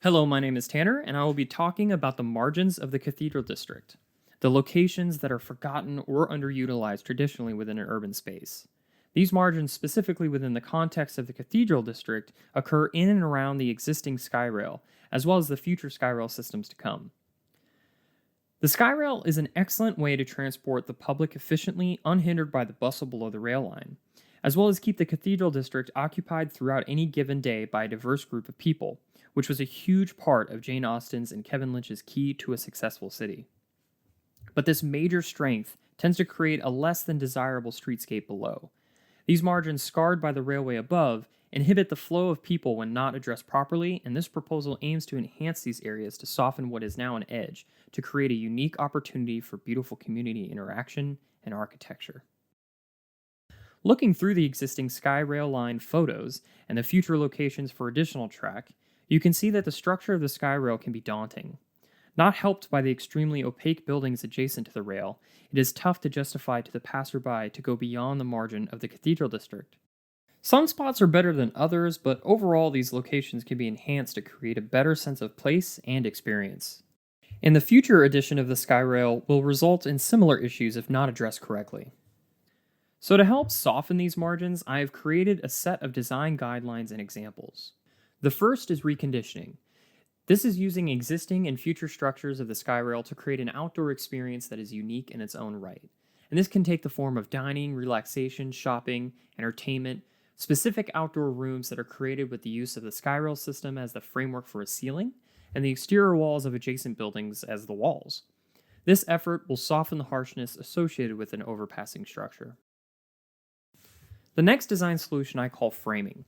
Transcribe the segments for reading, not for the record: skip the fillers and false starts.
Hello, my name is Tanner, and I will be talking about the margins of the Cathedral District, the locations that are forgotten or underutilized traditionally within an urban space. These margins, specifically within the context of the Cathedral District, occur in and around the existing SkyRail, as well as the future SkyRail systems to come. The SkyRail is an excellent way to transport the public efficiently, unhindered by the bustle below the rail line, as well as keep the Cathedral District occupied throughout any given day by a diverse group of people, which was a huge part of Jane Austen's and Kevin Lynch's key to a successful city. But this major strength tends to create a less than desirable streetscape below. These margins, scarred by the railway above, inhibit the flow of people when not addressed properly, and this proposal aims to enhance these areas to soften what is now an edge, to create a unique opportunity for beautiful community interaction and architecture. Looking through the existing SkyRail line photos and the future locations for additional track, you can see that the structure of the SkyRail can be daunting. Not helped by the extremely opaque buildings adjacent to the rail, it is tough to justify to the passerby to go beyond the margin of the Cathedral District. Some spots are better than others, but overall these locations can be enhanced to create a better sense of place and experience. And the future edition of the SkyRail will result in similar issues if not addressed correctly. So to help soften these margins, I have created a set of design guidelines and examples. The first is reconditioning. This is using existing and future structures of the SkyRail to create an outdoor experience that is unique in its own right. And this can take the form of dining, relaxation, shopping, entertainment, specific outdoor rooms that are created with the use of the SkyRail system as the framework for a ceiling, and the exterior walls of adjacent buildings as the walls. This effort will soften the harshness associated with an overpassing structure. The next design solution I call framing.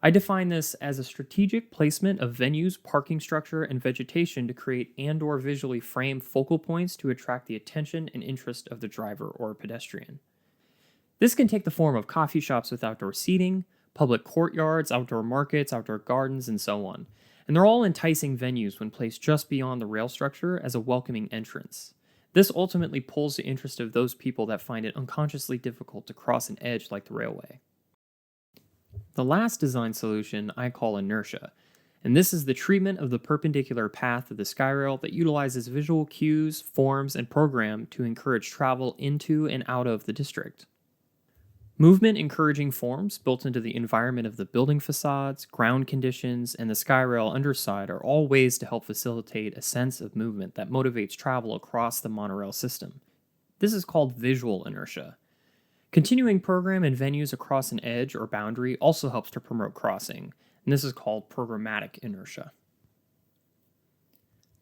I define this as a strategic placement of venues, parking structure, and vegetation to create and/or visually frame focal points to attract the attention and interest of the driver or pedestrian. This can take the form of coffee shops with outdoor seating, public courtyards, outdoor markets, outdoor gardens, and so on. And they're all enticing venues when placed just beyond the rail structure as a welcoming entrance. This ultimately pulls the interest of those people that find it unconsciously difficult to cross an edge like the railway. The last design solution I call inertia, and this is the treatment of the perpendicular path of the SkyRail that utilizes visual cues, forms, and program to encourage travel into and out of the district. Movement encouraging forms built into the environment of the building facades, ground conditions, and the SkyRail underside are all ways to help facilitate a sense of movement that motivates travel across the monorail system. This is called visual inertia. Continuing program and venues across an edge or boundary also helps to promote crossing, and this is called programmatic inertia.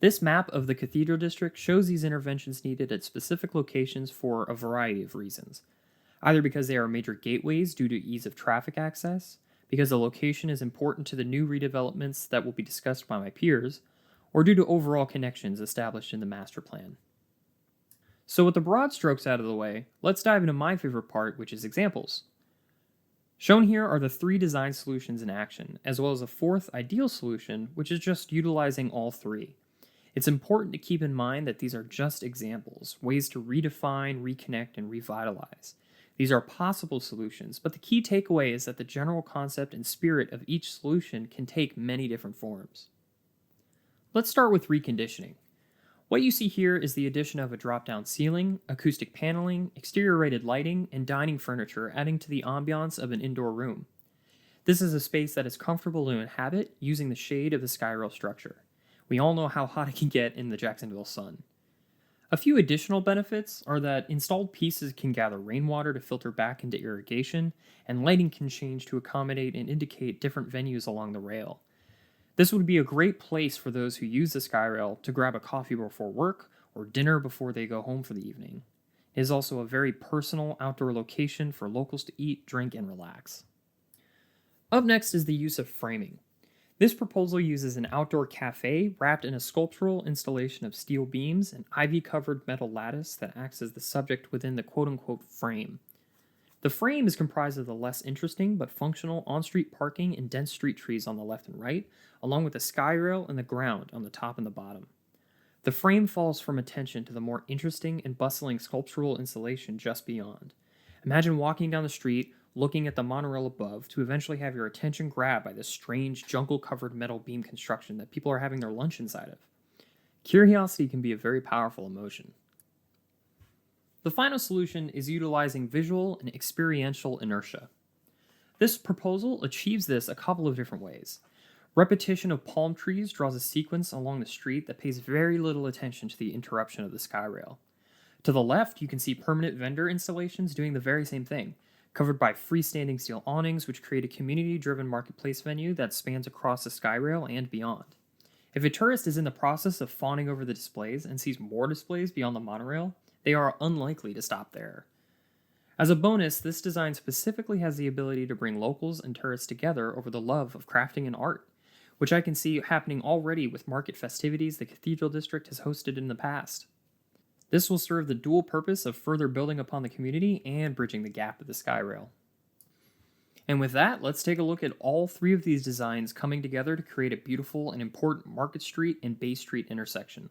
This map of the Cathedral District shows these interventions needed at specific locations for a variety of reasons. Either because they are major gateways due to ease of traffic access, because the location is important to the new redevelopments that will be discussed by my peers, or due to overall connections established in the master plan. So with the broad strokes out of the way, let's dive into my favorite part, which is examples. Shown here are the 3 design solutions in action, as well as a 4th ideal solution, which is just utilizing all 3. It's important to keep in mind that these are just examples, ways to redefine, reconnect, and revitalize. These are possible solutions, but the key takeaway is that the general concept and spirit of each solution can take many different forms. Let's start with reconditioning. What you see here is the addition of a drop-down ceiling, acoustic paneling, exterior rated lighting, and dining furniture adding to the ambiance of an indoor room. This is a space that is comfortable to inhabit using the shade of the SkyRail structure. We all know how hot it can get in the Jacksonville sun. A few additional benefits are that installed pieces can gather rainwater to filter back into irrigation, and lighting can change to accommodate and indicate different venues along the rail. This would be a great place for those who use the SkyRail to grab a coffee before work or dinner before they go home for the evening. It is also a very personal outdoor location for locals to eat, drink, and relax. Up next is the use of framing. This proposal uses an outdoor cafe wrapped in a sculptural installation of steel beams and ivy-covered metal lattice that acts as the subject within the quote-unquote frame. The frame is comprised of the less interesting but functional on-street parking and dense street trees on the left and right, along with the SkyRail and the ground on the top and the bottom. The frame falls from attention to the more interesting and bustling sculptural installation just beyond. Imagine walking down the street, looking at the monorail above to eventually have your attention grabbed by this strange jungle-covered metal beam construction that people are having their lunch inside of. Curiosity can be a very powerful emotion. The final solution is utilizing visual and experiential inertia. This proposal achieves this a couple of different ways. Repetition of palm trees draws a sequence along the street that pays very little attention to the interruption of the skyrail. To the left, you can see permanent vendor installations doing the very same thing, covered by freestanding steel awnings which create a community-driven marketplace venue that spans across the skyrail and beyond. If a tourist is in the process of fawning over the displays and sees more displays beyond the monorail, they are unlikely to stop there. As a bonus, this design specifically has the ability to bring locals and tourists together over the love of crafting and art, which I can see happening already with market festivities the Cathedral District has hosted in the past. This will serve the dual purpose of further building upon the community and bridging the gap of the skyrail. And with that, let's take a look at all three of these designs coming together to create a beautiful and important Market Street and Bay Street intersection.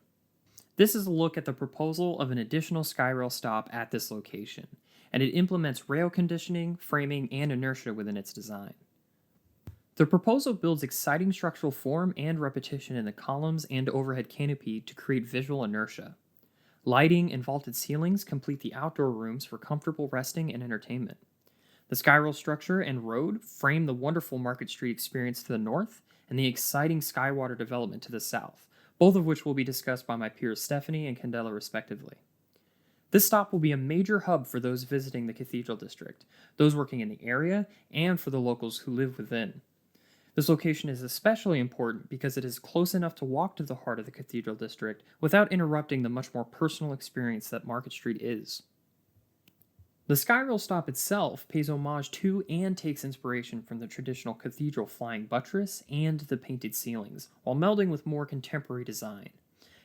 This is a look at the proposal of an additional skyrail stop at this location, and it implements rail conditioning, framing, and inertia within its design. The proposal builds exciting structural form and repetition in the columns and overhead canopy to create visual inertia. Lighting and vaulted ceilings complete the outdoor rooms for comfortable resting and entertainment. The skyrail structure and road frame the wonderful Market Street experience to the north and the exciting Skywater development to the south, both of which will be discussed by my peers Stephanie and Candela respectively. This stop will be a major hub for those visiting the Cathedral District, those working in the area, and for the locals who live within. This location is especially important because it is close enough to walk to the heart of the Cathedral District without interrupting the much more personal experience that Market Street is. The skyrail stop itself pays homage to and takes inspiration from the traditional cathedral flying buttress and the painted ceilings, while melding with more contemporary design.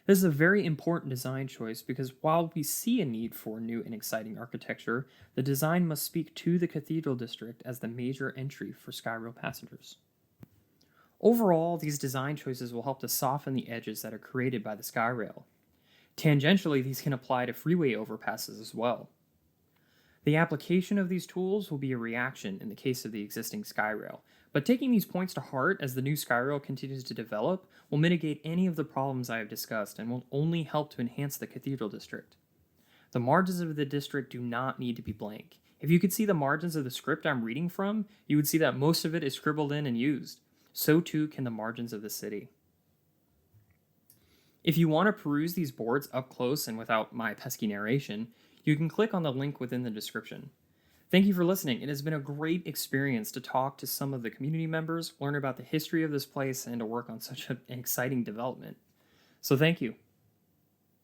This is a very important design choice because while we see a need for new and exciting architecture, the design must speak to the Cathedral District as the major entry for skyrail passengers. Overall, these design choices will help to soften the edges that are created by the skyrail. Tangentially, these can apply to freeway overpasses as well. The application of these tools will be a reaction in the case of the existing skyrail, but taking these points to heart as the new skyrail continues to develop will mitigate any of the problems I have discussed and will only help to enhance the Cathedral District. The margins of the district do not need to be blank. If you could see the margins of the script I'm reading from, you would see that most of it is scribbled in and used. So too can the margins of the city. If you want to peruse these boards up close and without my pesky narration, you can click on the link within the description. Thank you for listening. It has been a great experience to talk to some of the community members, learn about the history of this place, and to work on such an exciting development. So thank you.